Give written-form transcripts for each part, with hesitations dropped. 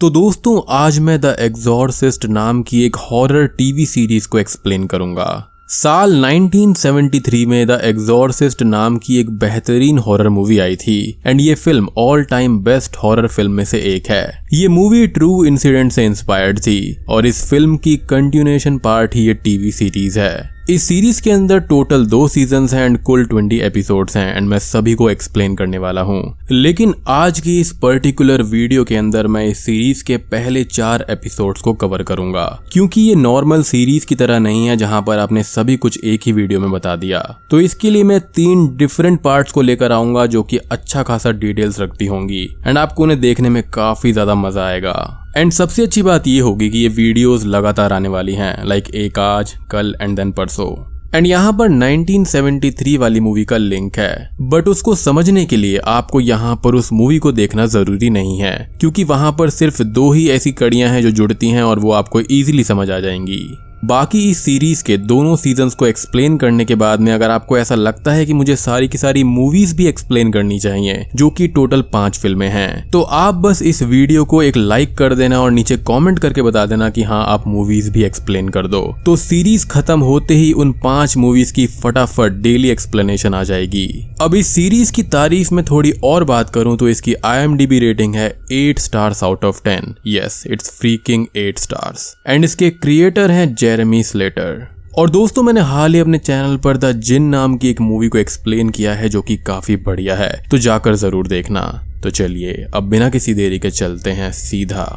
तो दोस्तों आज मैं द एग्जॉर्सिस्ट नाम की एक हॉरर टीवी सीरीज को एक्सप्लेन करूंगा। साल 1973 में द एग्जॉर्सिस्ट नाम की एक बेहतरीन हॉरर मूवी आई थी एंड ये film all time best horror film में से एक है। ये मूवी ट्रू इंसिडेंट से इंस्पायर्ड थी और इस फिल्म की कंटिन्यूएशन पार्ट ही ये टीवी सीरीज है। इस सीरीज के अंदर टोटल 2 सीजन्स हैं एंड कुल 20 एपिसोड्स हैं एंड मैं सभी को एक्सप्लेन करने वाला हूँ। लेकिन आज की इस पर्टिकुलर वीडियो के अंदर मैं इस सीरीज के पहले 4 एपिसोड्स को कवर करूंगा, क्योंकि ये नॉर्मल सीरीज की तरह नहीं है जहां पर आपने सभी कुछ एक ही वीडियो में बता दिया। तो इसके लिए मैं 3 डिफरेंट पार्ट्स को लेकर आऊंगा जो कि अच्छा खासा डिटेल्स रखती होंगी एंड आपको उन्हें देखने में काफी ज्यादा मजा आएगा। एंड सबसे अच्छी बात ये होगी कि ये वीडियोस लगातार आने वाली हैं, लाइक एक आज, कल एंड देन परसों। एंड यहाँ पर 1973 वाली मूवी का लिंक है, बट उसको समझने के लिए आपको यहाँ पर उस मूवी को देखना जरूरी नहीं है, क्योंकि वहां पर सिर्फ 2 ही ऐसी कड़ियां हैं जो जुड़ती हैं और वो आपको इजीली समझ आ जाएंगी। बाकी इस सीरीज के दोनों सीजन्स को एक्सप्लेन करने के बाद में अगर आपको ऐसा लगता है कि मुझे सारी की सारी मूवीज भी एक्सप्लेन करनी चाहिए, जो कि टोटल 5 फिल्में हैं, तो आप बस इस वीडियो को एक लाइक कर देना और नीचे कमेंट करके बता देना कि हाँ आप मूवीज भी एक्सप्लेन कर दो। तो सीरीज खत्म होते ही उन 5 मूवीज की फटाफट डेली एक्सप्लेनेशन आ जाएगी। अब इस सीरीज की तारीफ में थोड़ी और बात करूं तो इसकी IMDb रेटिंग है 8 stars out of 10। Yes, it's freaking 8 stars. And इसके क्रिएटर हैं जेरेमी स्लेटर। और दोस्तों मैंने हाल ही अपने चैनल पर द जिन नाम की एक मूवी को एक्सप्लेन किया है जो कि काफी बढ़िया है, तो जाकर जरूर देखना। तो चलिए अब बिना किसी देरी के चलते हैं सीधा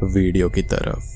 वीडियो की तरफ।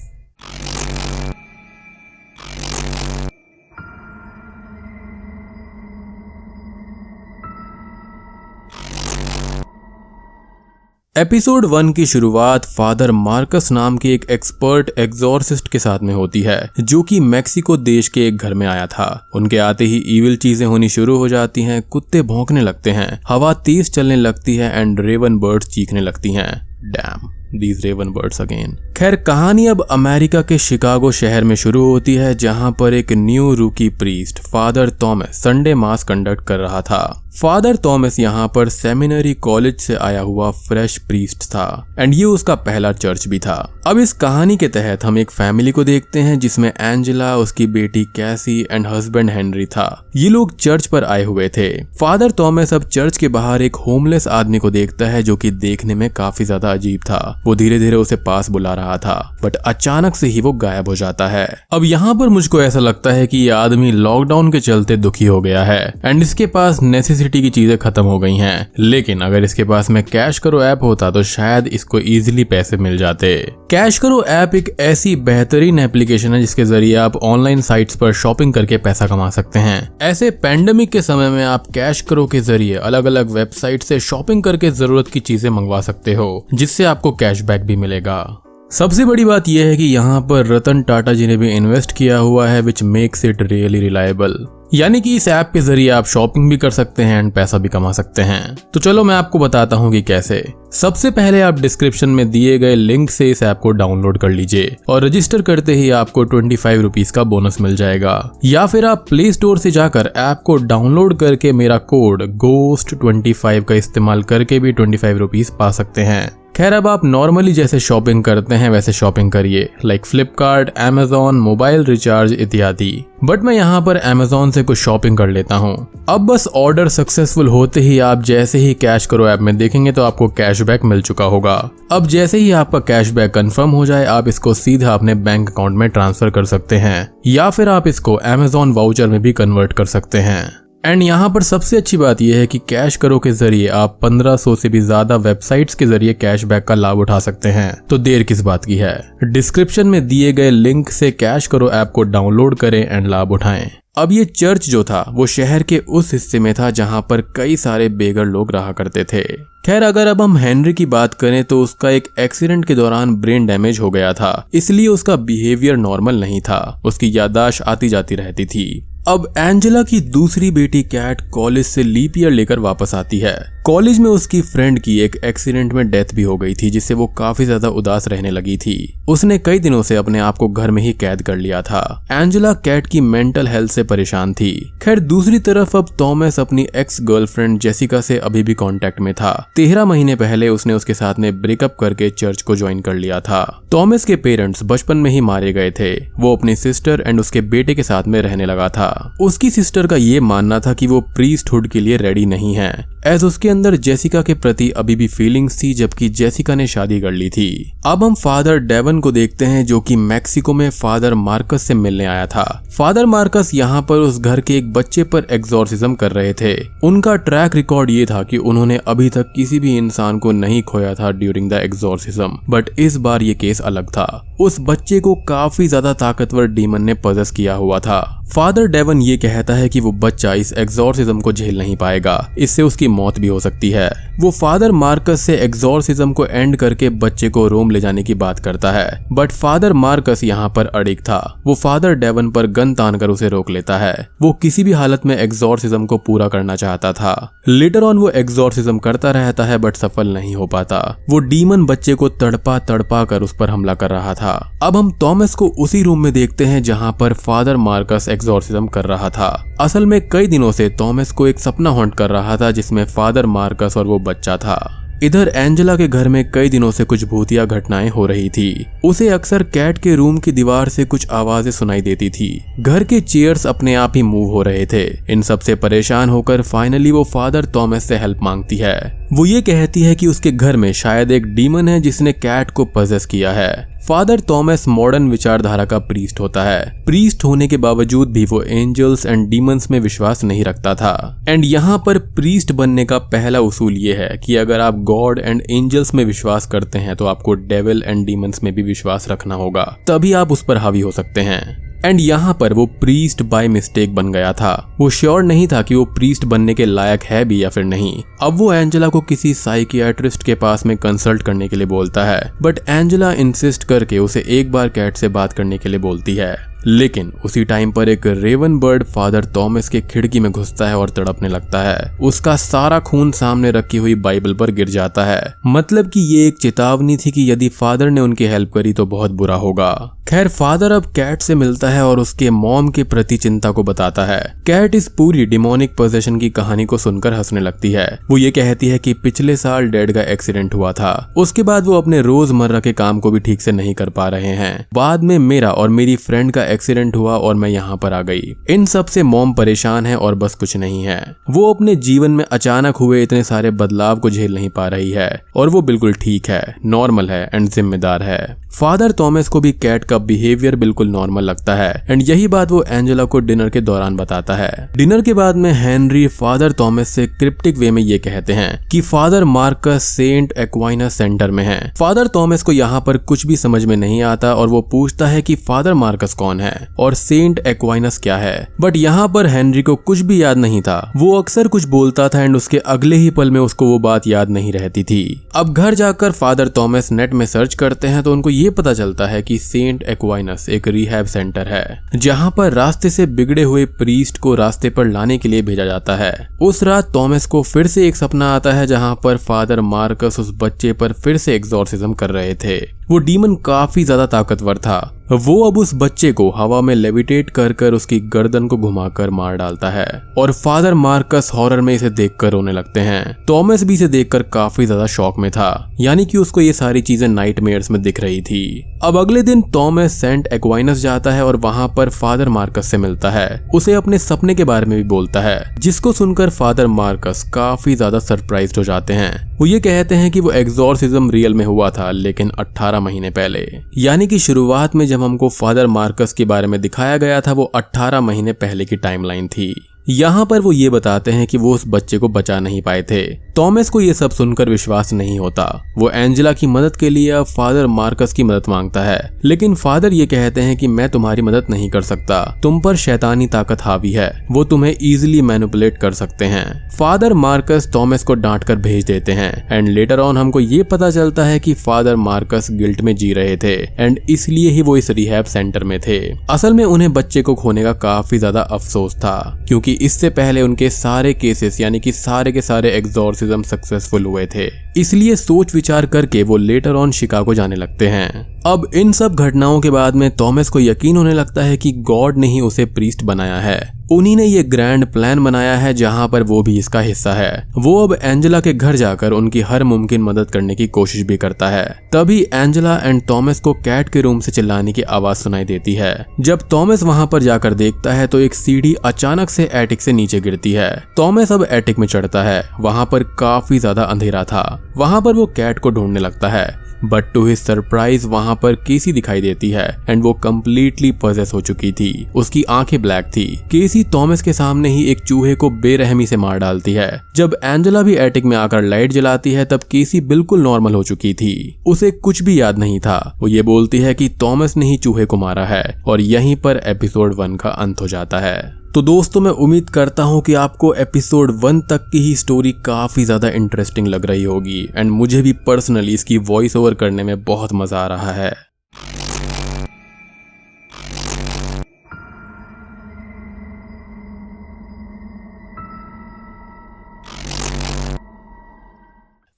एपिसोड 1 की शुरुआत फादर मार्कस नाम के एक एक्सपर्ट एग्जॉर्सिस्ट के साथ में होती है, जो कि मैक्सिको देश के एक घर में आया था। उनके आते ही इविल चीजें होनी शुरू हो जाती हैं, कुत्ते भौंकने लगते हैं, हवा तेज चलने लगती है एंड रेवन बर्ड्स चीखने लगती हैं। Dam, These Raven birds again। खैर कहानी अब अमेरिका के शिकागो शहर में शुरू होती है, जहां पर एक न्यू रूकी प्रीस्ट फादर थॉमस संडे मास कंडक्ट कर रहा था। फादर थॉमस यहाँ पर सेमिनरी कॉलेज से आया हुआ फ्रेश प्रीस्ट था एंड ये उसका पहला चर्च भी था। अब इस कहानी के तहत हम एक फैमिली को देखते हैं जिसमें एंजेला, उसकी बेटी कैसी एंड हस्बैंड हेनरी था। ये लोग चर्च पर आए हुए थे। फादर थॉमस अब चर्च के बाहर एक होमलेस आदमी को देखता है जो कि देखने में काफी ज्यादा अजीब था। वो धीरे धीरे उसे पास बुला रहा था, बट अचानक से ही वो गायब हो जाता है। अब यहाँ पर मुझको ऐसा लगता है कि ये आदमी लॉकडाउन के चलते दुखी हो गया है एंड इसके पास नेसेसिटी की चीजें खत्म हो गई हैं। लेकिन अगर इसके पास में कैश करो ऐप होता तो शायद इसको इजीली पैसे मिल जाते। कैश करो ऐप एक ऐसी बेहतरीन एप्लीकेशन है जिसके जरिए आप ऑनलाइन साइट्स पर शॉपिंग करके पैसा कमा सकते हैं। ऐसे पैंडेमिक के समय में आप कैश करो के जरिए अलग अलग वेबसाइट से शॉपिंग करके जरूरत की चीजें मंगवा सकते हो, जिससे आपको कैशबैक भी मिलेगा। सबसे बड़ी बात यह है कि यहाँ पर रतन टाटा जी ने भी इन्वेस्ट किया हुआ है, which makes it really reliable. यानी कि इस ऐप के जरिए आप शॉपिंग भी कर सकते हैं एंड पैसा भी कमा सकते हैं। तो चलो मैं आपको बताता हूँ कि कैसे। सबसे पहले आप डिस्क्रिप्शन में दिए गए लिंक से इस ऐप को डाउनलोड कर लीजिए और रजिस्टर करते ही आपको 25 रुपीज का बोनस मिल जाएगा। या फिर आप प्ले स्टोर से जाकर ऐप को डाउनलोड करके मेरा कोड GHOST25 का इस्तेमाल करके भी 25 रुपीज पा सकते हैं। खैर अब आप नॉर्मली जैसे शॉपिंग करते हैं वैसे शॉपिंग करिए, like Flipkart, Amazon, mobile recharge इत्यादि। बट मैं यहाँ पर अमेजॉन से कुछ शॉपिंग कर लेता हूँ। अब बस ऑर्डर सक्सेसफुल होते ही आप जैसे ही कैश करो ऐप में देखेंगे तो आपको कैशबैक मिल चुका होगा। अब जैसे ही आपका कैशबैक कंफर्म हो जाए आप इसको सीधा अपने बैंक अकाउंट में ट्रांसफर कर सकते हैं, या फिर आप इसको अमेजॉन वाउचर में भी कन्वर्ट कर सकते हैं। एंड यहाँ पर सबसे अच्छी बात यह है कि कैश करो के जरिए आप 1500 से भी ज्यादा वेबसाइट्स के जरिए कैशबैक का लाभ उठा सकते हैं। तो देर किस बात की है, डिस्क्रिप्शन में दिए गए लिंक से कैश करो ऐप को डाउनलोड करें एंड लाभ उठाएं। अब ये चर्च जो था वो शहर के उस हिस्से में था जहाँ पर कई सारे बेघर लोग रहा करते थे। खैर अगर अब हम हेनरी की बात करें तो उसका एक एक्सीडेंट के दौरान ब्रेन डैमेज हो गया था, इसलिए उसका बिहेवियर नॉर्मल नहीं था, उसकी याददाश्त आती जाती रहती थी। अब एंजेला की दूसरी बेटी कैट कॉलेज से लीप ईयर लेकर वापस आती है कॉलेज में उसकी फ्रेंड की एक एक्सीडेंट में डेथ भी हो गई थी, जिससे वो काफी ज्यादा उदास रहने लगी थी। उसने कई दिनों से अपने आप को घर में ही कैद कर लिया था। एंजेला कैट की मेंटल हेल्थ से परेशान थी। खैर दूसरी तरफ अब थॉमस अपनी एक्स गर्लफ्रेंड जेसिका से अभी भी कांटेक्ट में था। 13 महीने पहले उसने उसके साथ में ब्रेकअप करके चर्च को ज्वाइन कर लिया था। थॉमस के पेरेंट्स बचपन में ही मारे गए थे। वो अपनी सिस्टर एंड उसके बेटे के साथ में रहने लगा था। उसकी सिस्टर का ये मानना था कि वो प्रीस्टहुड के लिए रेडी नहीं है, एज उसके अंदर जेसिका के प्रति अभी भी फीलिंग्स थी, जबकि जेसिका ने शादी कर ली थी। अब हम फादर डेवन को देखते हैं, जो कि मैक्सिको में फादर मार्कस से मिलने आया था। फादर मार्कस यहाँ पर उस घर के एक बच्चे पर एग्जॉर्सिज्म कर रहे थे। उनका ट्रैक रिकॉर्ड ये था कि उन्होंने अभी तक किसी भी इंसान को नहीं खोया था ड्यूरिंग द एग्जॉर्सिज्म, बट इस बार ये केस अलग था। उस बच्चे को काफी ज्यादा ताकतवर डीमन ने पजेस किया हुआ था। फादर डेवन ये कहता है कि वो बच्चा इस एग्जॉर्सिज्म को झेल नहीं पाएगा, इससे उसकी मौत भी हो सकती है। वो फादर मार्कस से एग्जॉर्सिज्म को एंड करके बच्चे को रोम ले जाने की बात करता है, बट फादर मार्कस यहाँ पर अड़िग था। वो फादर डेवन पर गन तानकर उसे रोक लेता है। वो किसी भी हालत में एग्जॉर्सिज्म को पूरा करना चाहता था। लेटर ऑन वो एग्जॉर्सिज्म करता रहता है, बट सफल नहीं हो पाता। वो डीमन बच्चे को तड़पा तड़पा कर उस पर हमला कर रहा था। अब हम थॉमस को उसी रूम में देखते हैं जहाँ पर फादर मार्कस एग्जॉर्सिज्म कर रहा था। असल में कई दिनों से थॉमस को एक सपना हॉन्ट कर रहा था, जिसमें फादर मार्कस और वो बच्चा था। इधर एंजेला के घर में कई दिनों से कुछ भूतिया घटनाएं हो रही थी। उसे अक्सर कैट के रूम की दीवार से कुछ आवाजें सुनाई देती थी। घर के चेयर्स अपने आप ही मूव हो रहे थे। इन सब से परेशान होकर फाइनली वो फादर थॉमस से हेल्प मांगती है। वो ये कहती है कि उसके घर में शायद एक डीमन है जिसने कैट को पजेस किया है। फादर थॉमस मॉडर्न विचारधारा का प्रीस्ट होता है। प्रीस्ट होने के बावजूद भी वो एंजल्स एंड डीमंस में विश्वास नहीं रखता था। एंड यहाँ पर प्रीस्ट बनने का पहला उसूल ये है कि अगर आप गॉड एंड एंजल्स में विश्वास करते हैं तो आपको डेविल एंड डीमंस में भी विश्वास रखना होगा, तभी आप उस पर हावी हो सकते हैं। एंड यहाँ पर वो प्रीस्ट बाय मिस्टेक बन गया था। वो श्योर नहीं था कि वो प्रीस्ट बनने के लायक है भी या फिर नहीं। अब वो एंजेला को किसी साइकियाट्रिस्ट के पास में कंसल्ट करने के लिए बोलता है, बट एंजेला इंसिस्ट करके उसे एक बार कैट से बात करने के लिए बोलती है। लेकिन उसी टाइम पर एक रेवन बर्ड फादर थॉमस के खिड़की में घुसता है और तड़पने लगता है। उसका सारा खून सामने रखी हुई बाइबल पर गिर जाता है। मतलब कि ये एक चेतावनी थी कि यदि फादर ने उनकी हेल्प करी तो बहुत बुरा होगा। खैर फादर अब कैट से मिलता है और उसके मॉम के प्रति चिंता को बताता है। कैट इस पूरी डिमोनिक पोजेशन की कहानी को सुनकर हंसने लगती है। वो ये कहती है कि पिछले साल डैड का एक्सीडेंट हुआ था, उसके बाद वो अपने रोजमर्रा के काम को भी ठीक से नहीं कर पा रहे हैं। बाद में मेरा और मेरी फ्रेंड का एक्सीडेंट हुआ और मैं यहाँ पर आ गई। इन सब से मॉम परेशान है और बस कुछ नहीं है। वो अपने जीवन में अचानक हुए इतने सारे बदलाव को झेल नहीं पा रही है और वो बिल्कुल ठीक है, नॉर्मल है एंड जिम्मेदार है। फादर थॉमस को भी कैट का बिहेवियर बिल्कुल नॉर्मल लगता है एंड यही बात वो एंजेला को डिनर के दौरान बताता है। डिनर के बाद में हेनरी फादर थॉमस से क्रिप्टिक वे में ये कहते हैं कि father Marcus Saint Aquinas centre में है। फादर थॉमस को यहाँ पर कुछ भी समझ में नहीं आता और वो पूछता है कि फादर मार्कस कौन है और सेंट एक्वाइनस क्या है, बट यहाँ पर हेनरी को कुछ भी याद नहीं था। वो अक्सर कुछ बोलता था एंड उसके अगले ही पल में उसको वो बात याद नहीं रहती थी। अब घर जाकर फादर थॉमस नेट में सर्च करते हैं तो उनको ये पता चलता है कि सेंट एक्वाइनस एक रिहैब सेंटर है, जहाँ पर रास्ते से बिगड़े हुए प्रीस्ट को रास्ते पर लाने के लिए भेजा जाता है। उस रात थॉमस को फिर से एक सपना आता है जहाँ पर फादर मार्कस उस बच्चे पर फिर से एग्जॉर्सिज्म कर रहे थे। वो डीमन काफी ज्यादा ताकतवर था। वो अब उस बच्चे को हवा में लेविटेट कर कर उसकी गर्दन को घुमाकर मार डालता है और फादर मार्कस हॉरर में इसे देखकर रोने लगते हैं। थॉमस भी इसे देखकर काफी ज्यादा शॉक में था, यानी कि उसको ये सारी चीजें नाइटमेयर्स में दिख रही थी। अब अगले दिन थॉमस सेंट एक्वाइनस जाता है और वहां पर फादर मार्कस से मिलता है। उसे अपने सपने के बारे में भी बोलता है, जिसको सुनकर फादर मार्कस काफी ज्यादा सरप्राइज्ड हो जाते हैं। वो ये कहते हैं कि वो एग्जॉर्सिज्म रियल में हुआ था, लेकिन 18 महीने पहले। यानी कि शुरुआत में जब हमको फादर मार्कस के बारे में दिखाया गया था वो 18 महीने पहले की टाइमलाइन थी। यहाँ पर वो ये बताते हैं कि वो उस बच्चे को बचा नहीं पाए थे। थॉमस को ये सब सुनकर विश्वास नहीं होता। वो एंजेला की मदद के लिए अब फादर मार्कस की मदद मांगता है, लेकिन फादर ये कहते हैं कि मैं तुम्हारी मदद नहीं कर सकता, तुम पर शैतानी ताकत हावी है, वो तुम्हें इजीली मैनिपुलेट कर सकते हैं। फादर मार्कस थॉमस को डांट कर भेज देते हैं एंड लेटर ऑन हमको ये पता चलता है कि फादर मार्कस गिल्ट में जी रहे थे एंड इसलिए ही वो इस रिहैब सेंटर में थे। असल में उन्हें बच्चे को खोने का काफी ज्यादा अफसोस था, क्योंकि इससे पहले उनके सारे केसेस यानी कि सारे के सारे एग्जॉर्सिज्म सक्सेसफुल हुए थे। इसलिए सोच विचार करके वो लेटर ऑन शिकागो जाने लगते हैं। अब इन सब घटनाओं के बाद में थॉमस को यकीन होने लगता है कि गॉड ने ही उसे प्रीस्ट बनाया है। उन्हीं ने ये ग्रैंड प्लान बनाया है जहां पर वो भी इसका हिस्सा है। वो अब एंजेला के घर जाकर उनकी हर मुमकिन मदद करने की कोशिश भी करता है। तभी एंजेला एंड थॉमस को कैट के रूम से चिल्लाने की आवाज सुनाई देती है। जब थॉमस वहां पर जाकर देखता है तो एक सीढ़ी अचानक से एटिक से नीचे गिरती है। थॉमस अब एटिक में चढ़ता है। वहां पर काफी ज्यादा अंधेरा था। वहां पर वो कैट को ढूंढने लगता है, बट टू हिज सरप्राइज वहां पर केसी दिखाई देती है एंड वो कम्प्लीटली पजेस हो चुकी थी। उसकी आंखें ब्लैक थी। केसी थॉमस के सामने ही एक चूहे को बेरहमी से मार डालती है। जब एंजेला भी एटिक में आकर लाइट जलाती है तब केसी बिल्कुल नॉर्मल हो चुकी थी। उसे कुछ भी याद नहीं था। वो ये बोलती है कि थॉमस ने ही चूहे को मारा है और यहीं पर एपिसोड 1 का अंत हो जाता है। तो दोस्तों, मैं उम्मीद करता हूं कि आपको एपिसोड 1 तक की ही स्टोरी काफी ज्यादा इंटरेस्टिंग लग रही होगी एंड मुझे भी पर्सनली इसकी वॉइस ओवर करने में बहुत मजा आ रहा है।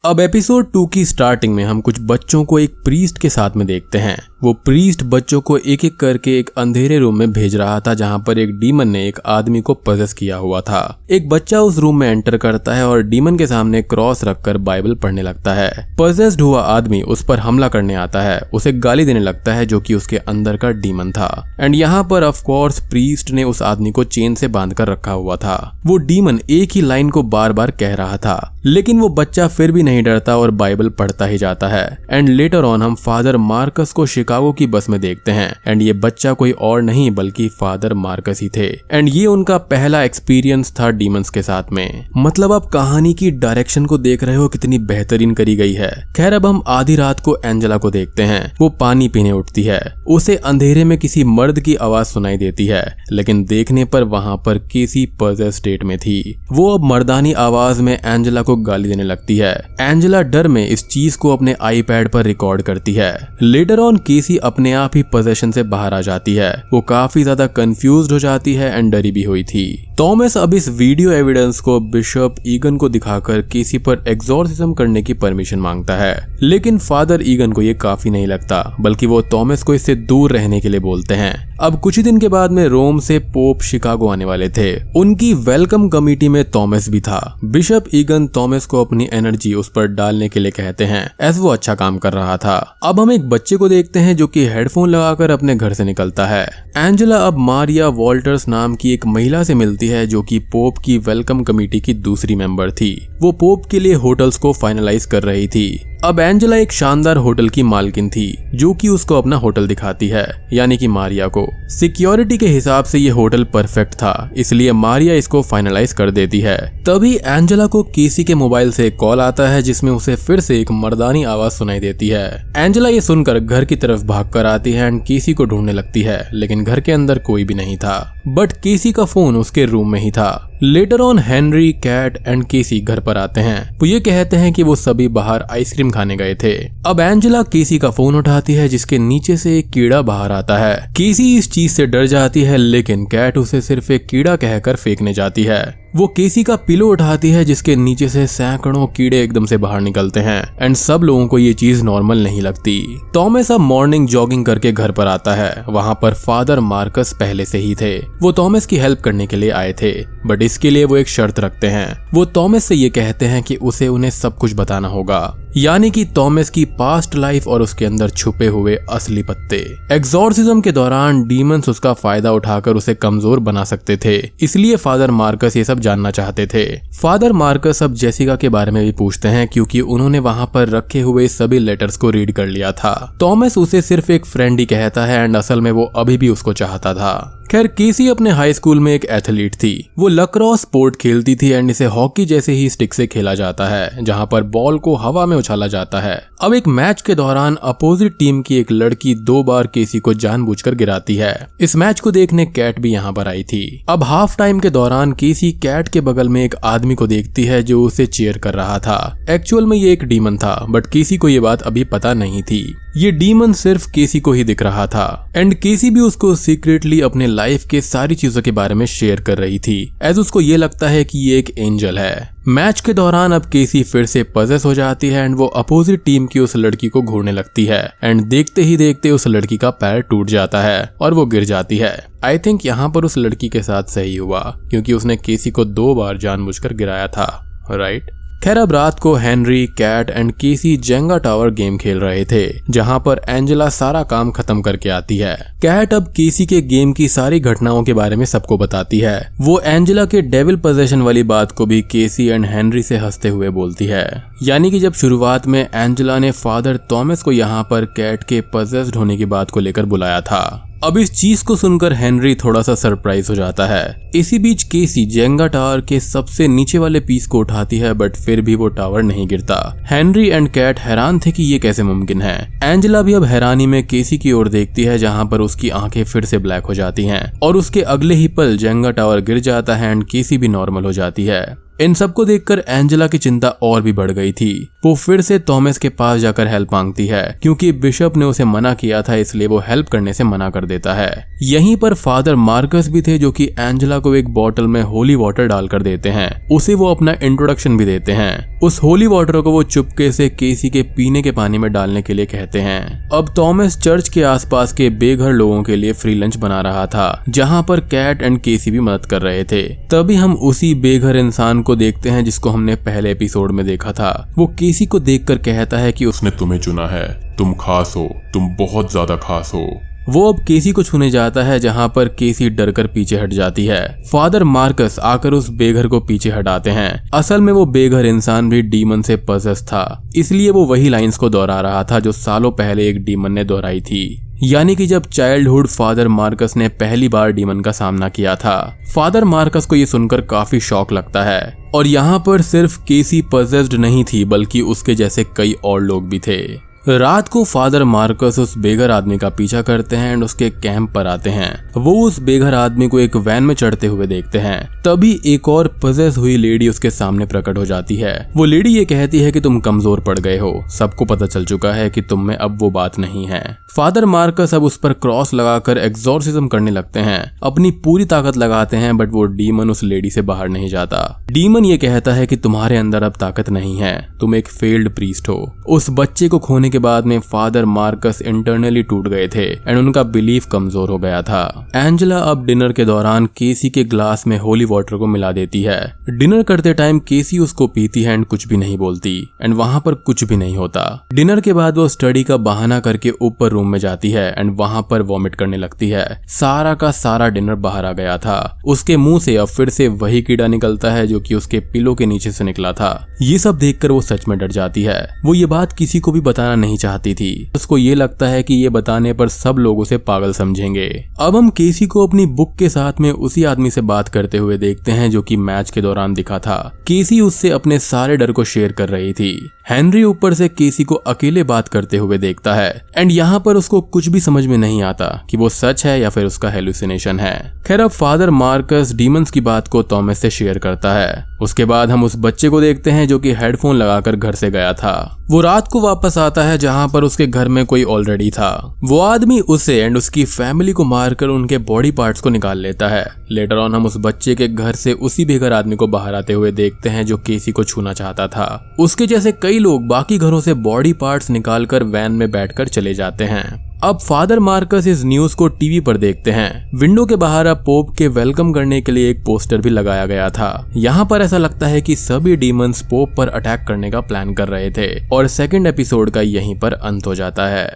अब एपिसोड 2 की स्टार्टिंग में हम कुछ बच्चों को एक प्रीस्ट के साथ में देखते हैं। वो प्रीस्ट बच्चों को एक एक करके एक अंधेरे रूम में भेज रहा था जहां पर एक डीमन ने एक आदमी को पजेस किया हुआ था। एक बच्चा उस रूम में एंटर करता है और डीमन के सामने क्रॉस रखकर बाइबल पढ़ने लगता है। पजेस्ड हुआ आदमी उस पर हमला करने आता है, उसे गाली देने लगता है जो कि उसके अंदर का डीमन था। एंड यहाँ पर ऑफ कोर्स प्रीस्ट ने उस आदमी को चेन से बांधकर रखा हुआ था। वो डीमन एक ही लाइन को बार बार कह रहा था, लेकिन वो बच्चा फिर भी नहीं डरता और बाइबल पढ़ता ही जाता है। एंड लेटर ऑन हम फादर मार्कस को शिकागो की बस में देखते हैं एंड ये बच्चा कोई और नहीं बल्कि फादर मार्कस ही थे। एंड ये उनका पहला एक्सपीरियंस था डीमंस के साथ में। मतलब आप कहानी की डायरेक्शन को देख रहे हो कितनी बेहतरीन करी गई है। खैर, अब हम आधी रात को एंजेला को देखते हैं। वो पानी पीने उठती है। उसे अंधेरे में किसी मर्द की आवाज सुनाई देती है, लेकिन देखने पर वहां पर केसी पजेस स्टेट में थी। वो अब मर्दानी आवाज में एंजेला को गाली देने लगती है। एंजेला डर में इस चीज को अपने आईपैड पर रिकॉर्ड करती है। लेटर ऑन केसी अपने आप ही पोजेशन से बाहर आ जाती है। वो काफी ज्यादा कंफ्यूज्ड हो जाती है एंड डरी भी हुई थी। थॉमस अब इस वीडियो एविडेंस को बिशप ईगन को दिखाकर केसी पर एग्जॉर्सिज्म करने की परमिशन मांगता है, लेकिन फादर ईगन को ये काफी नहीं लगता, बल्कि वो थॉमस को इससे दूर रहने के लिए बोलते हैं। अब कुछ ही दिन के बाद में रोम से पोप शिकागो आने वाले थे। उनकी वेलकम कमेटी में थॉमस भी था। बिशप ईगन थॉमस को अपनी एनर्जी उस पर डालने के लिए कहते हैं, एज वो अच्छा काम कर रहा था। अब हम एक बच्चे को देखते हैं जो कि हेडफोन लगाकर अपने घर से निकलता है। एंजेला अब मारिया वॉल्टर्स नाम की एक महिला से मिलती है जो कि पोप की वेलकम कमेटी की दूसरी मेंबर थी। वो पोप के लिए होटल्स को फाइनलाइज कर रही थी। अब एंजेला एक शानदार होटल की मालकिन थी जो कि उसको अपना होटल दिखाती है, यानी कि मारिया को। सिक्योरिटी के हिसाब से ये होटल परफेक्ट था, इसलिए मारिया इसको फाइनलाइज कर देती है। तभी एंजेला को केसी के मोबाइल से एक कॉल आता है जिसमें उसे फिर से एक मर्दानी आवाज सुनाई देती है। एंजेला ये सुनकर घर की तरफ भागकर आती है एंड केसी को ढूंढने लगती है, लेकिन घर के अंदर कोई भी नहीं था। बट केसी का फोन उसके रूम में ही था। Letter on Henry, cat and Casey घर पर आते हैं। वो ये कहते हैं कि वो सभी बाहर आइसक्रीम खाने गए थे। अब एंजेला केसी का फोन उठाती है जिसके नीचे से एक कीड़ा बाहर आता है। केसी इस चीज से डर जाती है, लेकिन कैट उसे सिर्फ एक कीड़ा कहकर फेंकने जाती है। वो केसी का पिलो उठाती है जिसके नीचे से सैकड़ों कीड़े एकदम से बाहर निकलते हैं एंड सब लोगों को ये चीज नॉर्मल नहीं लगती। थॉमस अब मॉर्निंग जॉगिंग करके घर पर आता है। वहां पर फादर मार्कस पहले से ही थे। वो थॉमस की हेल्प करने के लिए आए थे, बट इसके लिए वो एक शर्त रखते हैं। वो थॉमस से ये कहते हैं कि उसे उन्हें सब कुछ बताना होगा, यानी कि थॉमस की पास्ट लाइफ और उसके अंदर छुपे हुए असली पत्ते। एग्जॉर्सिज्म के दौरान डीमंस उसका फायदा उठाकर उसे कमजोर बना सकते थे, इसलिए फादर मार्कस ये सब जानना चाहते थे। फादर मार्कस अब जेसिका के बारे में भी पूछते हैं क्योंकि उन्होंने वहां पर रखे हुए सभी लेटर्स को रीड कर लिया था। थॉमस उसे सिर्फ एक फ्रेंड ही कहता है एंड असल में वो अभी भी उसको चाहता था। खैर, केसी अपने हाई स्कूल में एक एथलीट थी। वो लक्रोस स्पोर्ट खेलती थी एंड इसे हॉकी जैसे ही स्टिक से खेला जाता है, जहां पर बॉल को हवा में उछाला जाता है। अब एक मैच के दौरान अपोजिट टीम की एक लड़की 2 बार केसी को जानबूझकर गिराती है। इस मैच को देखने कैट भी यहाँ पर आई थी। अब हाफ टाइम के दौरान केसी कैट के बगल में एक आदमी को देखती है जो उसे चीयर कर रहा था। एक्चुअल में ये एक डीमन था, बट केसी को ये बात अभी पता नहीं थी। ये डीमन सिर्फ केसी को ही दिख रहा था एंड केसी भी उसको सीक्रेटली अपने लाइफ के सारी चीजों के बारे में शेयर कर रही थी एज उसको ये लगता है कि ये एक एंजल है। मैच के दौरान अब केसी फिर से पजेस हो जाती है एंड वो अपोजिट टीम की उस लड़की को घूरने लगती है एंड देखते ही देखते उस लड़की का पैर टूट जाता है और वो गिर जाती है। आई थिंक यहाँ पर उस लड़की के साथ सही हुआ क्योंकि उसने केसी को 2 बार जानबूझकर गिराया था, राइट। खैर अब रात को Henry, cat and Casey Jenga tower game खेल रहे थे जहां पर एंजेला सारा काम खत्म करके आती है। कैट अब केसी के गेम की सारी घटनाओं के बारे में सबको बताती है। वो एंजेला के डेविल पोजेशन वाली बात को भी केसी एंड हेनरी से हंसते हुए बोलती है। यानी कि जब शुरुआत में एंजेला ने फादर थॉमस को यहाँ पर कैट के पजेस्ड होने की बात को लेकर बुलाया था। अब इस चीज को सुनकर हेनरी थोड़ा सा सरप्राइज हो जाता है। इसी बीच केसी जेंगा टावर के सबसे नीचे वाले पीस को उठाती है बट फिर भी वो टावर नहीं गिरता। हेनरी एंड कैट हैरान थे कि ये कैसे मुमकिन है। एंजेला भी अब हैरानी में केसी की ओर देखती है जहां पर उसकी आंखें फिर से ब्लैक हो जाती हैं और उसके अगले ही पल जेंगा टावर गिर जाता है एंड केसी भी नॉर्मल हो जाती है। इन सबको देखकर एंजेला की चिंता और भी बढ़ गई थी। वो फिर से थॉमस के पास जाकर हेल्प मांगती है क्योंकि बिशप ने उसे मना किया था, इसलिए वो हेल्प करने से मना कर देता है। यहीं पर फादर मार्कस भी थे जो कि एंजेला को एक बॉटल में होली वाटर डालकर देते हैं। उसे वो अपना इंट्रोडक्शन भी देते हैं। उस होली वाटर को वो चुपके से केसी के पीने के पानी में डालने के लिए कहते हैं। अब थॉमस चर्च के आसपास के बेघर लोगों के लिए फ्री लंच बना रहा था जहाँ पर कैट एंड केसी भी मदद कर रहे थे। तभी हम उसी बेघर इंसान को देखते हैं जिसको हमने पहले एपिसोड में देखा था। वो केसी को देखकर कहता है कि उसने तुम्हें चुना है, तुम खास हो, तुम बहुत ज्यादा खास हो। वो अब केसी को छूने जाता है जहां पर केसी डरकर पीछे हट जाती है। फादर मार्कस आकर उस बेघर को पीछे हटाते हैं। असल में वो बेघर इंसान भी डीमन से पजेस था, इसलिए वो वही लाइंस को दोहरा रहा था जो सालों पहले एक डीमन ने दोहराई थी। यानी कि जब चाइल्डहुड फादर मार्कस ने पहली बार डीमन का सामना किया था। फादर मार्कस को ये सुनकर काफी शॉक लगता है और यहाँ पर सिर्फ केसी पजेस्ड नहीं थी बल्कि उसके जैसे कई और लोग भी थे। रात को फादर मार्कस उस बेघर आदमी का पीछा करते हैं एंड उसके कैंप पर आते हैं। वो उस बेघर आदमी को एक वैन में चढ़ते हुए देखते हैं। तभी एक और पजेस हुई लेडी उसके सामने प्रकट हो जाती है। वो लेडी ये कहती है कि तुम कमजोर पड़ गए हो, सबको पता चल चुका है कि तुम में अब वो बात नहीं है। फादर मार्कस अब उस पर क्रॉस लगाकर एग्जॉर्सिज्म करने लगते हैं, अपनी पूरी ताकत लगाते हैं बट वो डीमन उस लेडी से बाहर नहीं जाता। डीमन ये कहता है कि तुम्हारे अंदर अब ताकत नहीं है, तुम एक फेल्ड प्रीस्ट हो। उस बच्चे को खोने के बाद में फादर मार्कस इंटरनली टूट गए थे एंड उनका बिलीफ कमजोर हो गया था। एंजेला अब डिनर के दौरान केसी के ग्लास में होली वाटर को मिला देती है। डिनर करते टाइम केसी उसको पीती है एंड कुछ भी नहीं बोलती एंड वहां पर कुछ भी नहीं होता। डिनर के बाद वो स्टडी का बहाना करके ऊपर रूम में जाती है एंड वहां पर वॉमिट करने लगती है। सारा का सारा डिनर बाहर आ गया था। उसके मुंह से अब फिर से वही कीड़ा निकलता है जो कि उसके पिलो के नीचे से निकला था। ये सब देखकर वो सच में डर जाती है। वो ये बात किसी को भी बताना नहीं चाहती थी। उसको ये लगता है कि ये बताने पर सब लोग उसे पागल समझेंगे। अब हम केसी को अपनी बुक के साथ में उसी आदमी से बात करते हुए देखते हैं जो कि मैच के दौरान दिखा था। केसी उससे अपने सारे डर को शेयर कर रही थी। हेनरी ऊपर से केसी को अकेले बात करते हुए देखता है एंड यहाँ पर उसको कुछ भी समझ में नहीं आता कि वो सच है या फिर उसका हेलुसिनेशन है। खैर अब फादर मार्कस डीमंस की बात को थॉमस से शेयर करता है। उसके बाद हम उस बच्चे को देखते हैं जो कि हेडफोन लगाकर घर से गया था। वो रात को वापस आता है जहां पर उसके घर में कोई ऑलरेडी था। वो आदमी उसे एंड उसकी फैमिली को मारकर उनके बॉडी पार्ट्स को निकाल लेता है। लेटर ऑन हम उस बच्चे के घर से उसी बेघर आदमी को बाहर आते हुए देखते हैं जो केसी को छूना चाहता था। उसके जैसे कई लोग बाकी घरों से बॉडी पार्ट्स निकालकर वैन में बैठकर चले जाते हैं। अब फादर मार्कस इस न्यूज को टीवी पर देखते हैं। विंडो के बाहर अब पोप के वेलकम करने के लिए एक पोस्टर भी लगाया गया था। यहाँ पर ऐसा लगता है कि सभी डीमंस पोप पर अटैक करने का प्लान कर रहे थे और सेकंड एपिसोड का यहीं पर अंत हो जाता है।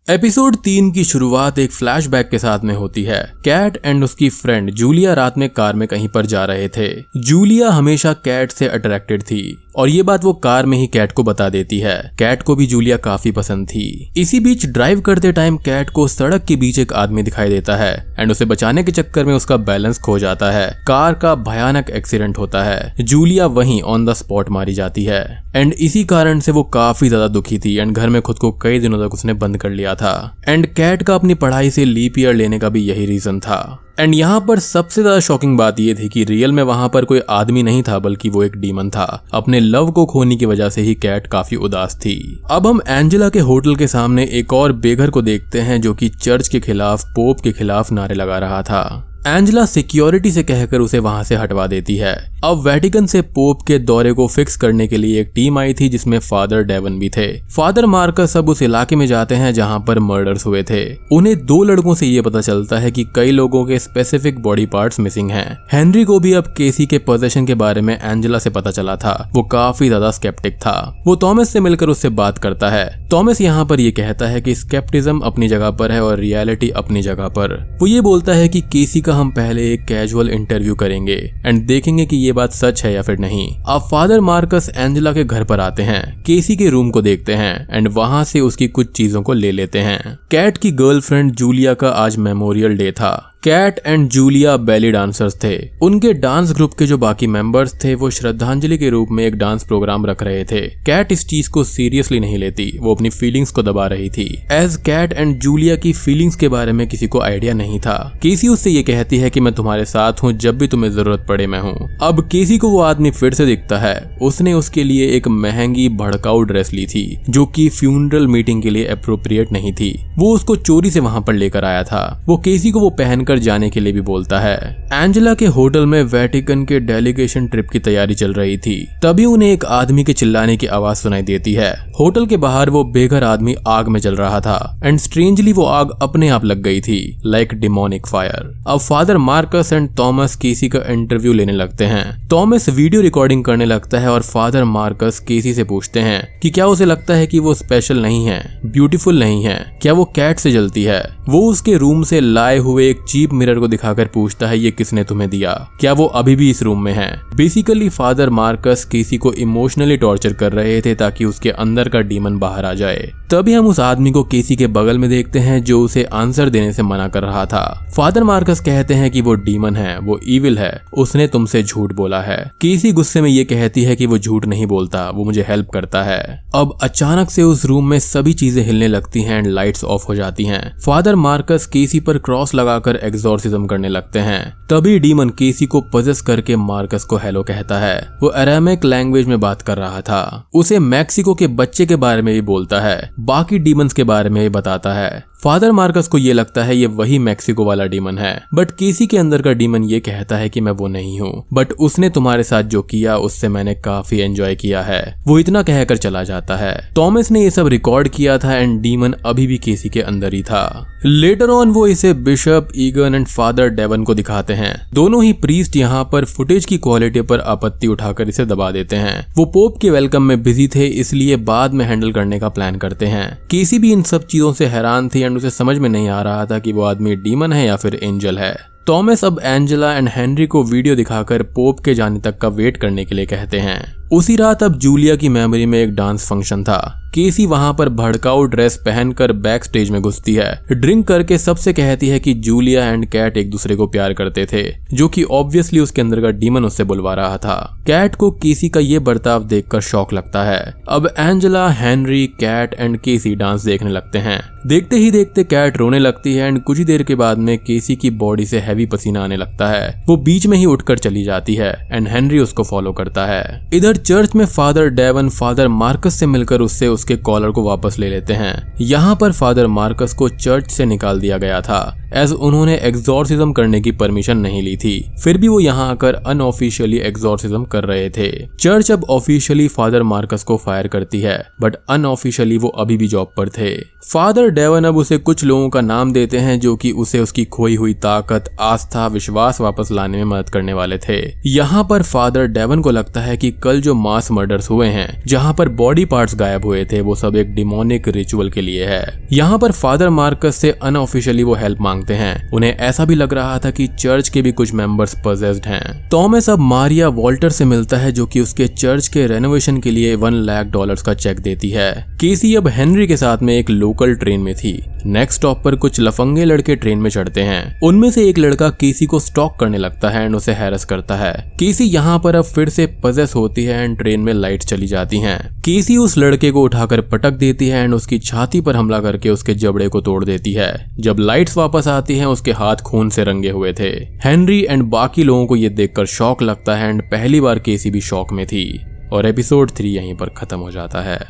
एपिसोड 3 की शुरुआत एक फ्लैशबैक के साथ में होती है। कैट एंड उसकी फ्रेंड जूलिया रात में कार में कहीं पर जा रहे थे। जूलिया हमेशा कैट से अट्रैक्टेड थी और ये बात वो कार में ही कैट को बता देती है। कैट को भी जूलिया काफी पसंद थी। इसी बीच ड्राइव करते टाइम कैट को सड़क के बीच एक आदमी दिखाई देता है एंड उसे बचाने के चक्कर में उसका बैलेंस खो जाता है। कार का भयानक एक्सीडेंट होता है। जूलिया वहीं ऑन द स्पॉट मारी जाती है एंड इसी कारण से वो काफी ज्यादा दुखी थी एंड घर में खुद को कई दिनों तक उसने बंद कर लिया गया था। एंड कैट का अपनी पढ़ाई से लीप ईयर लेने का भी यही रीजन था। एंड यहाँ पर सबसे ज्यादा शॉकिंग बात यह थी कि रियल में वहां पर कोई आदमी नहीं था, बल्कि वो एक डीमन था। अपने लव को खोने की वजह से ही कैट काफी उदास थी। अब हम एंजेला के होटल के सामने एक और बेघर को देखते हैं जो कि चर्च के खिलाफ, पोप के खिलाफ नारे लगा रहा था। एंजेला सिक्योरिटी से कहकर उसे वहां से हटवा देती है। अब वेटिकन से पोप के दौरे को फिक्स करने के लिए एक टीम आई थी जिसमें फादर डेवन भी थे। फादर मार्कस अब उस इलाके में जाते हैं जहां पर मर्डर्स हुए थे। उन्हें 2 लड़कों से ये पता चलता है कि कई लोगों के स्पेसिफिक बॉडी पार्ट्स मिसिंग हैं। हेनरी को भी अब केसी के पोजेशन के बारे में एंजेला से पता चला था। वो काफी ज्यादा स्केप्टिक था। वो थॉमस से मिलकर उससे बात करता है। थॉमस यहाँ पर ये कहता है कि स्केप्टिज्म अपनी जगह पर है और रियलिटी अपनी जगह पर। वो ये बोलता है कि केसी का हम पहले एक कैजुअल इंटरव्यू करेंगे एंड देखेंगे कि ये बात सच है या फिर नहीं। अब फादर मार्कस एंजेला के घर पर आते हैं, केसी के रूम को देखते हैं एंड वहां से उसकी कुछ चीजों को ले लेते हैं। कैट की गर्लफ्रेंड जूलिया का आज मेमोरियल डे था। Kat and Julia belly dancers थे। उनके डांस ग्रुप के जो बाकी मेंबर्स थे वो श्रद्धांजलि के रूप में एक डांस प्रोग्राम रख रहे थे। कैट इस चीज को सीरियसली नहीं लेती, वो अपनी फीलिंग्स को दबा रही थी। एज कैट एंड जूलिया की फीलिंग्स के बारे में किसी को आइडिया नहीं था। केसी उससे ये कहती है कि मैं तुम्हारे साथ हूँ, जब भी तुम्हें जरूरत पड़े मैं हूँ। अब केसी को वो आदमी फिर से दिखता है। उसने उसके लिए एक महंगी भड़काऊ ड्रेस ली थी जो कि फ्यूनरल मीटिंग के लिए अप्रोप्रिएट नहीं थी। वो उसको चोरी से वहां पर लेकर आया था। वो केसी को वो पहनकर जाने के लिए भी बोलता है। एंजेला के होटल में वेटिकन के डेलीगेशन ट्रिप की तैयारी चल रही थी। तभी उन्हें एक आदमी के चिल्लाने की आवाज सुनाई देती है। होटल के बाहर वो बेघर आदमी आग में जल रहा था एंड स्ट्रेंजली वो आग अपने आप लग गई थी, लाइक डिमोनिक फायर। अब फादर मार्कस एंड थॉमस केसी का इंटरव्यू लेने लगते हैं। थॉमस वीडियो रिकॉर्डिंग करने लगता है और फादर मार्कस केसी से पूछते हैं कि क्या उसे लगता है कि वो स्पेशल नहीं है, ब्यूटीफुल नहीं है, क्या वो कैट से जलती है। वो उसके रूम से लाए हुए एक चीप मिरर को दिखाकर पूछता है ये किसने तुम्हें दिया, क्या वो अभी भी इस रूम में है। बेसिकली फादर मार्कस केसी को इमोशनली टॉर्चर कर रहे थे ताकि उसके अंदर का डीमन बाहर आ जाए। तभी हम उस आदमी को केसी के बगल में देखते हैं जो उसे आंसर देने से मना कर रहा था। फादर मार्कस कहते हैं कि वो डीमन है, वो इविल है, उसने तुमसे झूठ बोला है। केसी गुस्से में ये कहती है कि वो झूठ नहीं बोलता, वो मुझे हेल्प करता है। अब अचानक से उस रूम में सभी चीजें हिलने लगती हैं एंड लाइट्स ऑफ हो जाती हैं। फादर मार्कस केसी पर क्रॉस लगाकर एग्जॉर्सिज्म करने लगते हैं। तभी डीमन केसी को पजेस करके मार्कस को हेलो कहता है। वो अरामिक लैंग्वेज में बात कर रहा था। उसे मैक्सिको के बच्चे के बारे में भी बोलता है, बाकी डीमंस के बारे में भी बताता है। फादर मार्कस को ये लगता है ये वही मैक्सिको वाला डीमन है, बट केसी के अंदर का डीमन ये कहता है कि मैं वो नहीं हूँ, बट उसने तुम्हारे साथ जो किया उससे मैंने काफी एंजॉय किया है। वो इतना कहकर चला जाता है। थॉमस ने ये सब रिकॉर्ड किया था एंड डीमन अभी भी केसी के अंदर ही था। लेटर ऑन वो इसे Bishop Egan and Father Devon को दिखाते हैं। दोनों ही प्रीस्ट यहाँ पर फुटेज की क्वालिटी पर आपत्ति उठाकर इसे दबा देते हैं। वो पोप के वेलकम में बिजी थे, इसलिए बाद में हैंडल करने का प्लान करते हैं। केसी भी इन सब चीजों से हैरान थी एंड उसे समझ में नहीं आ रहा था कि वो आदमी डीमन है या फिर एंजल है। थॉमस अब एंजेला एंड हेनरी को वीडियो दिखाकर पोप के जाने तक का वेट करने के लिए कहते हैं। उसी रात अब जूलिया की मेमोरी में एक डांस फंक्शन था। केसी वहां पर भड़काऊ ड्रेस पहनकर बैक स्टेज में घुसती है। ड्रिंक करके सबसे कहती है कि जूलिया एंड कैट एक दूसरे को प्यार करते थे, जो कि ऑब्वियसली उसके अंदर का डीमन उससे बुलवा रहा था। कैट को केसी का ये बर्ताव देखकर शौक लगता है। अब Angela, Henry, cat and Casey dance देखने लगते हैं। देखते ही देखते कैट रोने लगती है एंड कुछ ही देर के बाद में केसी की बॉडी से हैवी पसीना आने लगता है। वो बीच में ही उठकर चली जाती है एंड हेनरी उसको फॉलो करता है। इधर चर्च में फादर डेवन फादर मार्कस से मिलकर उसके कॉलर को वापस ले लेते हैं। यहाँ पर फादर मार्कस को चर्च से निकाल दिया गया था एज उन्होंने एग्जॉर्सिज्म करने की परमिशन नहीं ली थी। फिर भी वो यहाँ आकर अनऑफिशियली एग्जॉर्सिज्म कर रहे थे। चर्च अब ऑफिशियली फादर मार्कस को फायर करती है, बट अनऑफिशियली वो अभी भी जॉब पर थे। फादर डेवन अब उसे कुछ लोगों का नाम देते हैं जो कि उसे उसकी खोई हुई ताकत, आस्था, विश्वास वापस लाने में मदद करने वाले थे। यहाँ पर फादर डेवन को लगता है कि कल जो मास मर्डर्स हुए हैं, जहाँ पर बॉडी पार्ट्स गायब हुए थे, वो सब एक डिमोनिक रिचुअल के लिए है। यहाँ पर फादर मार्कस से अनऑफिशियली वो हेल्प मांगता मांगते हैं। उन्हें ऐसा भी लग रहा था कि चर्च के भी कुछ मेंबर्स पजेस्ड हैं। थॉमस अब मारिया वॉल्टर से मिलता है जो कि उसके चर्च के रेनोवेशन के लिए $1 लाख का चेक देती है। केसी अब हेनरी के साथ में एक लोकल ट्रेन में थी। नेक्स्ट स्टॉप पर कुछ लफंगे लड़के ट्रेन में चढ़ते हैं। उनमें से एक लड़का केसी को स्टॉक करने लगता है एंड उसे हैरेस करता है। केसी यहाँ पर अब फिर से पजेस होती है एंड ट्रेन में लाइट चली जाती हैं। केसी उस लड़के को उठाकर पटक देती है एंड उसकी छाती पर हमला करके उसके जबड़े को तोड़ देती है। जब लाइट्स वापस आती हैं उसके हाथ खून से रंगे हुए थे। हेनरी एंड बाकी लोगों को ये देखकर शॉक लगता है एंड पहली बार केसी भी शॉक में थी। और एपिसोड 3 यहीं पर खत्म हो जाता है।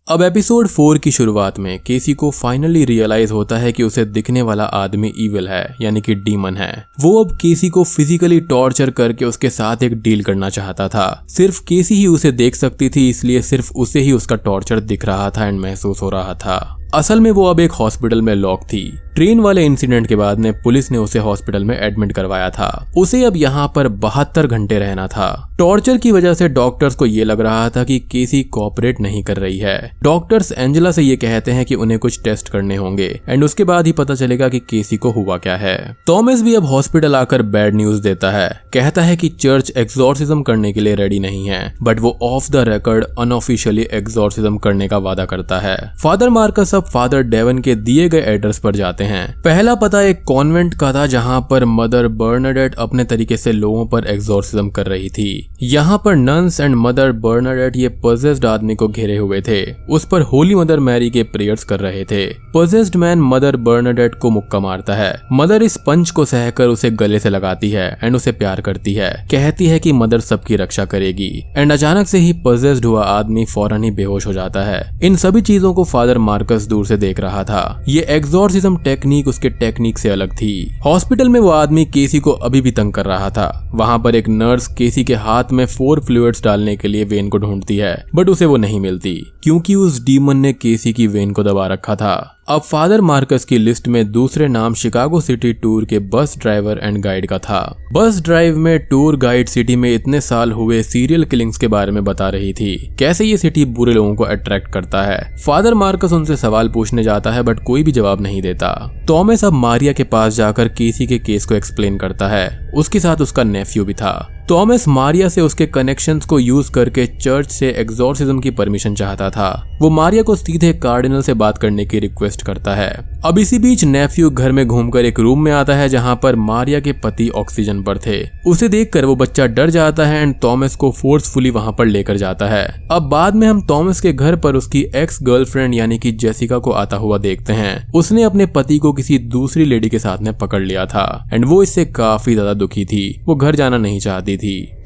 अब एपिसोड 4 की शुरुआत में केसी को फाइनली रियलाइज होता है कि उसे दिखने वाला आदमी इविल है, यानी कि डीमन है। वो अब केसी को फिजिकली टॉर्चर करके उसके साथ एक डील करना चाहता था। सिर्फ केसी ही उसे देख सकती थी, इसलिए सिर्फ उसे ही उसका टॉर्चर दिख रहा था एंड महसूस हो रहा था। असल में वो अब एक हॉस्पिटल में लॉक थी। ट्रेन वाले इंसिडेंट के बाद में पुलिस ने उसे हॉस्पिटल में एडमिट करवाया था। उसे अब यहाँ पर 72 घंटे रहना था। टॉर्चर की वजह से डॉक्टर्स को ये लग रहा था कि केसी कोऑपरेट नहीं कर रही है। डॉक्टर्स एंजेला से ये कहते हैं कि उन्हें कुछ टेस्ट करने होंगे एंड उसके बाद ही पता चलेगा कि केसी को हुआ क्या है। थॉमस भी अब हॉस्पिटल आकर बैड न्यूज देता है। कहता है कि चर्च एक्सॉर्सिज्म करने के लिए रेडी नहीं है, बट वो of the record unofficially exorcism करने का वादा करता है। फादर मार्कस अब फादर डेवन के दिए गए एड्रेस पर जाते हैं। पहला पता एक कॉन्वेंट का था जहां पर मदर बर्नाडेट अपने तरीके से लोगों पर एक्सॉर्सिज्म कर रही थी। यहाँ पर नन्स एंड मदर बर्नाडेट ये पजेस्ड आदमी को घेरे हुए थे। उस पर होली मदर मैरी के प्रेयर्स कर रहे थे। पजेस्ड मैन मदर बर्नाडेट को मुक्का मारता है। मदर इस पंच को सहकर उसे गले से लगाती है एंड उसे प्यार करती है। कहती है कि मदर सबकी रक्षा करेगी एंड अचानक से ही पजेस्ड हुआ आदमी फौरन ही बेहोश हो जाता है। इन सभी चीजों को फादर मार्कस दूर से देख रहा था। ये एक्सॉर्सिज्म टेक्निक उसके टेक्निक से अलग थी। हॉस्पिटल में वो आदमी केसी को अभी भी तंग कर रहा था। वहां पर एक नर्स केसी के हाथ में 4 फ्लूइड्स डालने के लिए वेन को ढूंढती है, बट उसे वो नहीं मिलती क्योंकि उस डीमन ने केसी की वेन को दबा रखा था। अब फादर मार्कस की लिस्ट में दूसरे नाम शिकागो सिटी टूर के बस ड्राइवर एंड गाइड का था। बस ड्राइव में टूर गाइड सिटी में इतने साल हुए सीरियल किलिंग्स के बारे में बता रही थी, कैसे ये सिटी बुरे लोगों को अट्रैक्ट करता है। फादर मार्कस उनसे सवाल पूछने जाता है बट कोई भी जवाब नहीं देता। थॉमस अब मारिया के पास जाकर केसी के केस को एक्सप्लेन करता है। उसके साथ उसका नेफ्यू भी था। थॉमस मारिया से उसके कनेक्शंस को यूज करके चर्च से एक्सॉर्सिज्म की परमिशन चाहता था। वो मारिया को सीधे कार्डिनल से बात करने की रिक्वेस्ट करता है। अब इसी बीच नेफ्यू घर में घूमकर एक रूम में आता है जहां पर मारिया के पति ऑक्सीजन पर थे। उसे देखकर वो बच्चा डर जाता है एंड थॉमस को फोर्सफुली वहां पर लेकर जाता है। अब बाद में हम थॉमस के घर पर उसकी एक्स गर्लफ्रेंड यानी कि जेसिका को आता हुआ देखते हैं। उसने अपने पति को किसी दूसरी लेडी के साथ में पकड़ लिया था एंड वो इससे काफी ज्यादा दुखी थी। वो घर जाना नहीं चाहती थी।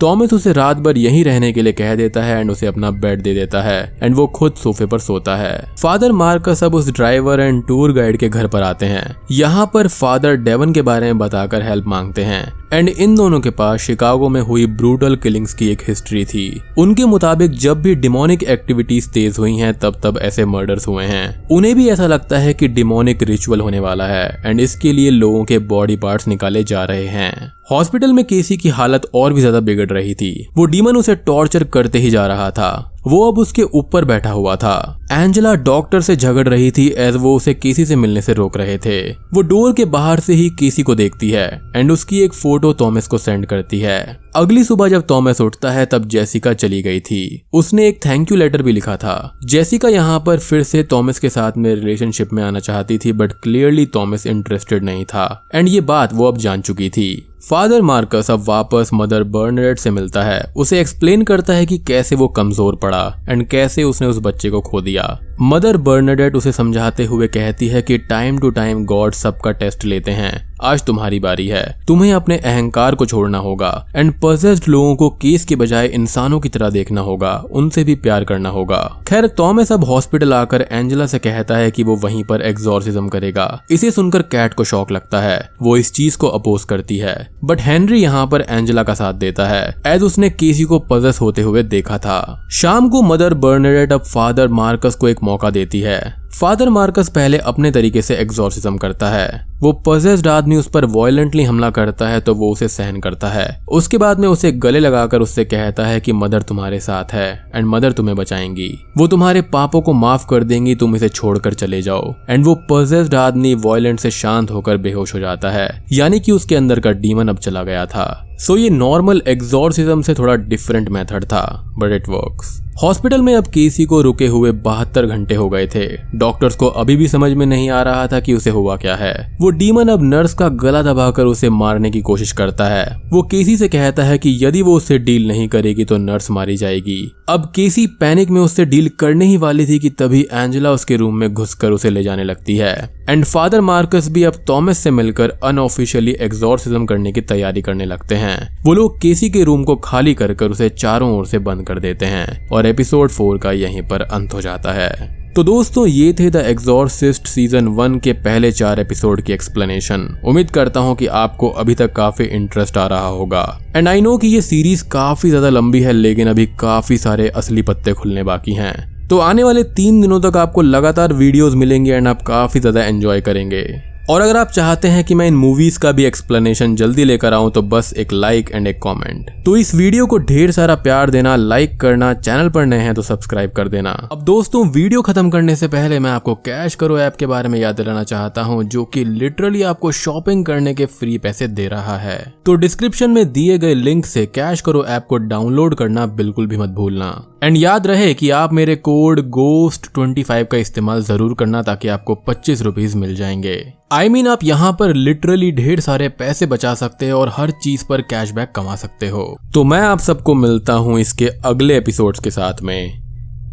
थॉमस उसे रात भर यहीं रहने के लिए कह देता है एंड उसे अपना बेड दे देता है एंड वो खुद सोफे पर सोता है। फादर मार्कस अब उस ड्राइवर एंड टूर गाइड के घर पर आते हैं। यहाँ पर फादर डेवन के बारे में बताकर हेल्प मांगते हैं एंड इन दोनों के पास शिकागो में हुई ब्रूटल किलिंग्स की एक हिस्ट्री थी। उनके मुताबिक जब भी डिमोनिक एक्टिविटीज तेज हुई हैं तब ऐसे मर्डर्स हुए हैं। उन्हें भी ऐसा लगता है कि डिमोनिक रिचुअल होने वाला है एंड इसके लिए लोगों के बॉडी पार्ट्स निकाले जा रहे हैं। हॉस्पिटल में केसी की हालत और भी ज्यादा बिगड़ रही थी। वो डीमन उसे टॉर्चर करते ही जा रहा था। वो अब उसके ऊपर बैठा हुआ था। एंजेला डॉक्टर से झगड़ रही थी एज वो उसे केसी से मिलने से रोक रहे थे। वो डोर के बाहर से ही केसी को देखती है एंड उसकी एक फोटो थॉमस को सेंड करती है। अगली सुबह जब थॉमस उठता है तब जेसिका चली गई थी। उसने एक थैंक यू लेटर भी लिखा था। जेसिका यहाँ पर फिर से थॉमस के साथ में रिलेशनशिप में आना चाहती थी बट क्लियरली थॉमस इंटरेस्टेड नहीं था एंड ये बात वो अब जान चुकी थी। फादर मार्कस अब वापस मदर बर्नाडेट से मिलता है। उसे एक्सप्लेन करता है कि कैसे वो कमजोर पड़ा एंड कैसे उसने उस बच्चे को खो दिया। मदर बर्नाडेट उसे समझाते हुए कहती है कि टाइम टू टाइम गॉड सबका टेस्ट लेते हैं। आज तुम्हारी बारी है। तुम्हें अपने अहंकार को छोड़ना होगा एंड पजेस्ड लोगों को केस के बजाय इंसानों की तरह देखना होगा, उनसे भी प्यार करना होगा। खैर थॉमस अब हॉस्पिटल आकर एंजेला से कहता है कि वो वहीं पर एक्सॉर्सिज्म करेगा। इसे सुनकर कैट को शॉक लगता है। वो इस चीज को अपोज करती है बट हेनरी यहाँ पर एंजेला का साथ देता है एज उसने केसी को पजेस होते हुए देखा था। शाम को मदर बर्नाडेट अब फादर मार्कस को एक मौका देती है। फादर मार्कस पहले अपने तरीके से एग्जॉर्सिज्म करता है। वो पजेस्ड आदमी उस पर वायलेंटली हमला करता है तो वो उसे सहन करता है। उसके बाद में उसे गले लगाकर उससे कहता है कि मदर तुम्हारे साथ है एंड मदर तुम्हें बचाएंगी, वो तुम्हारे पापों को माफ कर देंगी, तुम इसे छोड़कर चले जाओ। एंड वो पजेस्ड आदमी वायलेंट से शांत होकर बेहोश हो जाता है, यानी कि उसके अंदर का डीमन अब चला गया था। सो ये नॉर्मल एग्जॉर्सिज्म से थोड़ा डिफरेंट मेथड था, बट इट वर्क्स। हॉस्पिटल में अब केसी को रुके हुए 72 घंटे हो गए थे। डॉक्टर्स को अभी भी समझ में नहीं आ रहा था कि उसे हुआ क्या है। वो डीमन अब नर्स का गला दबाकर उसे मारने की कोशिश करता है। वो केसी से कहता है कि यदि वो उससे डील नहीं करेगी तो नर्स मारी जाएगी। अब केसी पैनिक में उससे डील करने ही वाली थी कि तभी एंजेला उसके रूम में घुसकर उसे ले जाने लगती है। एंड फादर मार्कस भी अब थॉमस से मिलकर अनऑफिशियली एग्जॉर्सिज्म करने की तैयारी करने लगते हैं। वो लोग केसी के रूम को खाली कर उसे चारों ओर से बंद कर देते हैं और एपिसोड 4 का यहीं पर अंत हो जाता है। तो दोस्तों ये थे द एग्जॉर्सिस्ट सीजन 1 के पहले 4 एपिसोड की एक्सप्लेनेशन। उम्मीद करता हूँ कि आपको अभी तक काफी इंटरेस्ट आ रहा होगा। एंड आई नो कि ये सीरीज काफी ज्यादा लंबी है, लेकिन अभी काफी सारे असली पत्ते खुलने बाकी हैं। तो आने वाले 3 दिनों तक आपको लगातार वीडियोस मिलेंगे एंड आप काफी ज्यादा एंजॉय करेंगे। और अगर आप चाहते हैं कि मैं इन मूवीज का भी एक्सप्लेनेशन जल्दी लेकर आऊं तो बस एक लाइक एंड एक कमेंट। तो इस वीडियो को ढेर सारा प्यार देना, लाइक करना, चैनल पर नए हैं तो सब्सक्राइब कर देना। अब दोस्तों वीडियो खत्म करने से पहले मैं आपको कैश करो ऐप के बारे में याद दिलाना चाहता हूं, जो कि लिटरली आपको शॉपिंग करने के फ्री पैसे दे रहा है। तो डिस्क्रिप्शन में दिए गए लिंक से कैश करो ऐप को डाउनलोड करना बिल्कुल भी मत भूलना। एंड याद रहे कि आप मेरे कोड GHOST25 का इस्तेमाल जरूर करना ताकि आपको 25 रुपीज मिल जाएंगे। आप यहाँ पर लिटरली ढेर सारे पैसे बचा सकते हो और हर चीज पर कैशबैक कमा सकते हो। तो मैं आप सबको मिलता हूँ इसके अगले एपिसोड्स के साथ में।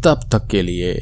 तब तक के लिए